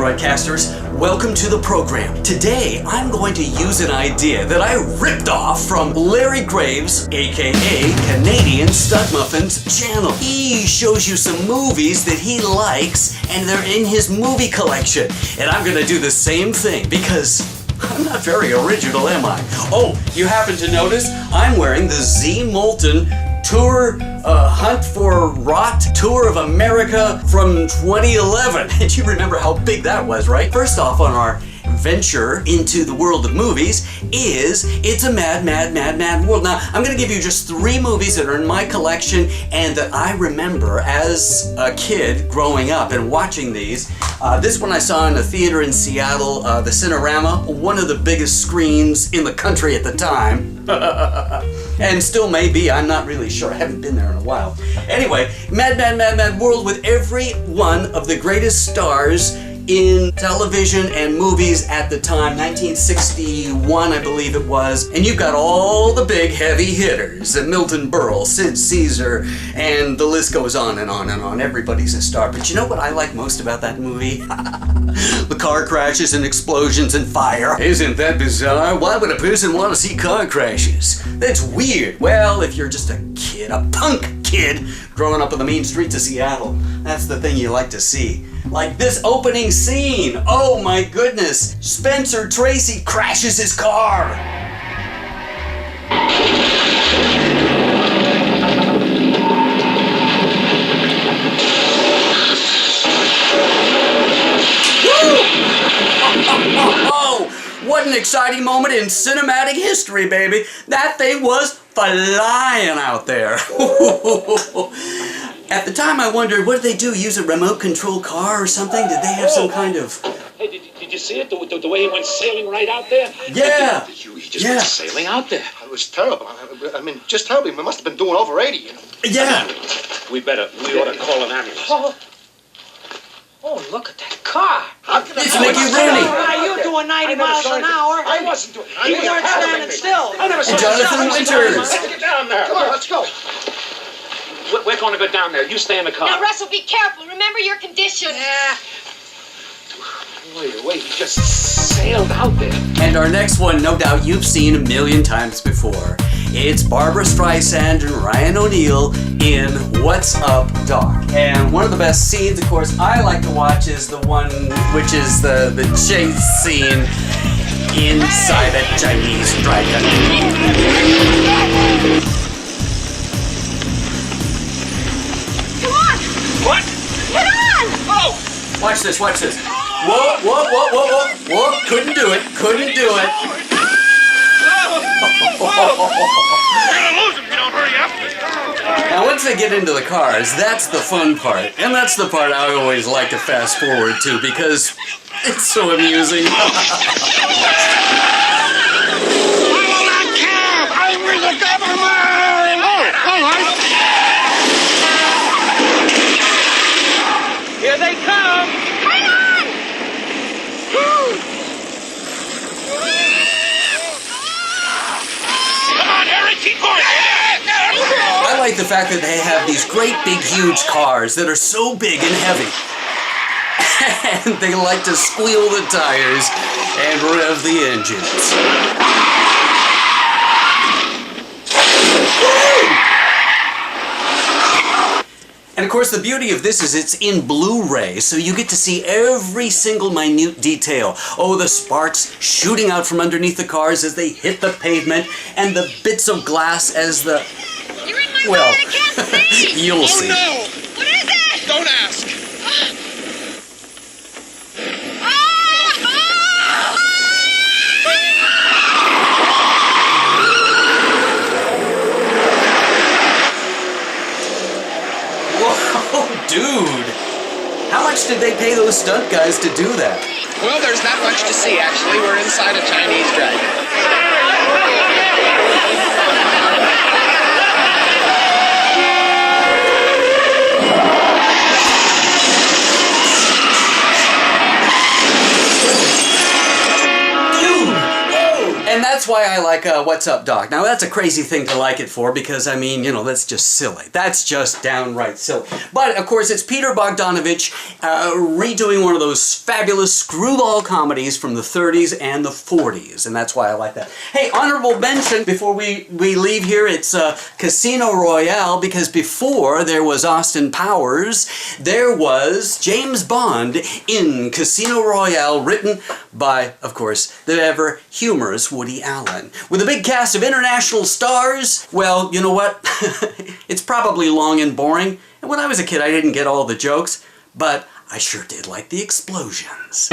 broadcasters. Welcome to the program. Today, I'm going to use an idea that I ripped off from Larry Graves, aka Canadian Stud Muffin's channel. He shows you some movies that he likes, and they're in his movie collection. And I'm gonna do the same thing because I'm not very original, am I? Oh, you happen to notice I'm wearing the Z Moulton Tour Hunt for Rot Tour of America from 2011. And you remember how big that was, right? First off, on our venture into the world of movies it's a mad world. Now, I'm gonna give you just 3 movies that are in my collection and that I remember as a kid growing up and watching these. This one I saw in a theater in Seattle, the Cinerama, one of the biggest screens in the country at the time. And still may be, I'm not really sure. I haven't been there in a while. Anyway, mad world with every one of the greatest stars in television and movies at the time, 1961 I believe it was, and you've got all the big heavy hitters, Milton Berle, Sid Caesar, and the list goes on and on and on. Everybody's a star. But you know what I like most about that movie? The car crashes and explosions and fire. Isn't that bizarre? Why would a person want to see car crashes? That's weird. Well, if you're just a kid, a punk kid growing up on the main streets of Seattle, that's the thing you like to see. Like this opening scene. Oh my goodness. Spencer Tracy crashes his car. Oh, what an exciting moment in cinematic history, baby. That thing was flying out there. At the time, I wondered, what did they do? Use a remote control car or something? Did they have some kind of... Hey, did you see it? The way he went sailing right out there? Yeah! He just went sailing out there. It was terrible. I mean, just terrible. We must have been doing over 80, you know. Yeah! We ought to call an ambulance. Oh, look at that car. It's Mickey Rooney. You doing 90 miles an hour? I wasn't doing it. You weren't standing still. I never saw Jonathan Winters. Let's get down there. Come on, let's go. We're going to go down there. You stay in the car. Now, Russell, be careful. Remember your condition. Yeah. Wait, he just sailed out there. And our next one, no doubt you've seen a million times before. It's Barbara Streisand and Ryan O'Neal in What's Up, Doc? And one of the best scenes, of course, I like to watch is the one which is the chase scene inside a Chinese dragon. What? Get on! Oh! Watch this. Whoa. Couldn't do it. You're gonna lose him if you don't hurry up. Now, once they get into the cars, that's the fun part. And that's the part I always like to fast forward to because it's so amusing. Follow that cab! I'm with the government! Oh, all right. Here they come. Hang on! Come on, Harry, keep going. I like the fact that they have these great big huge cars that are so big and heavy. And they like to squeal the tires and rev the engines. And of course, the beauty of this is it's in Blu-ray, so you get to see every single minute detail. Oh, the sparks shooting out from underneath the cars as they hit the pavement, and the bits of glass as the... You're in my Well, way, I can't see! you'll see. No! What is it? Don't ask! Whoa, dude! How much did they pay those stunt guys to do that? Well, there's not much to see, actually. We're inside a Chinese dragon. And that's why I like What's Up, Doc. Now, that's a crazy thing to like it for because, I mean, you know, that's just silly. That's just downright silly. But, of course, it's Peter Bogdanovich redoing one of those fabulous screwball comedies from the 30s and the 40s, and that's why I like that. Hey, honorable mention, before we leave here, it's Casino Royale, because before there was Austin Powers, there was James Bond in Casino Royale, written by, of course, the ever humorous Woody Allen. With a big cast of international stars, well, you know what? It's probably long and boring, and when I was a kid I didn't get all the jokes, but I sure did like the explosions.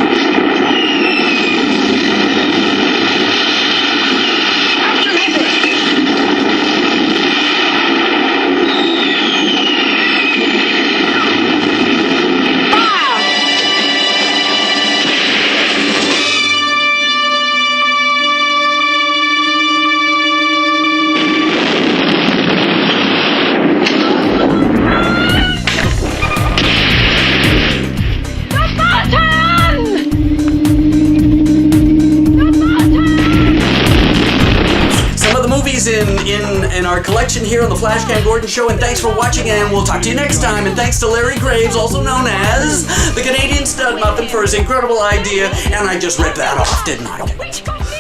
In our collection here on the FlashCamGordon Show, and thanks for watching, and we'll talk to you next time. And thanks to Larry Graves, also known as the Canadian Stud Muffin, for his incredible idea, and I just ripped that off, didn't I?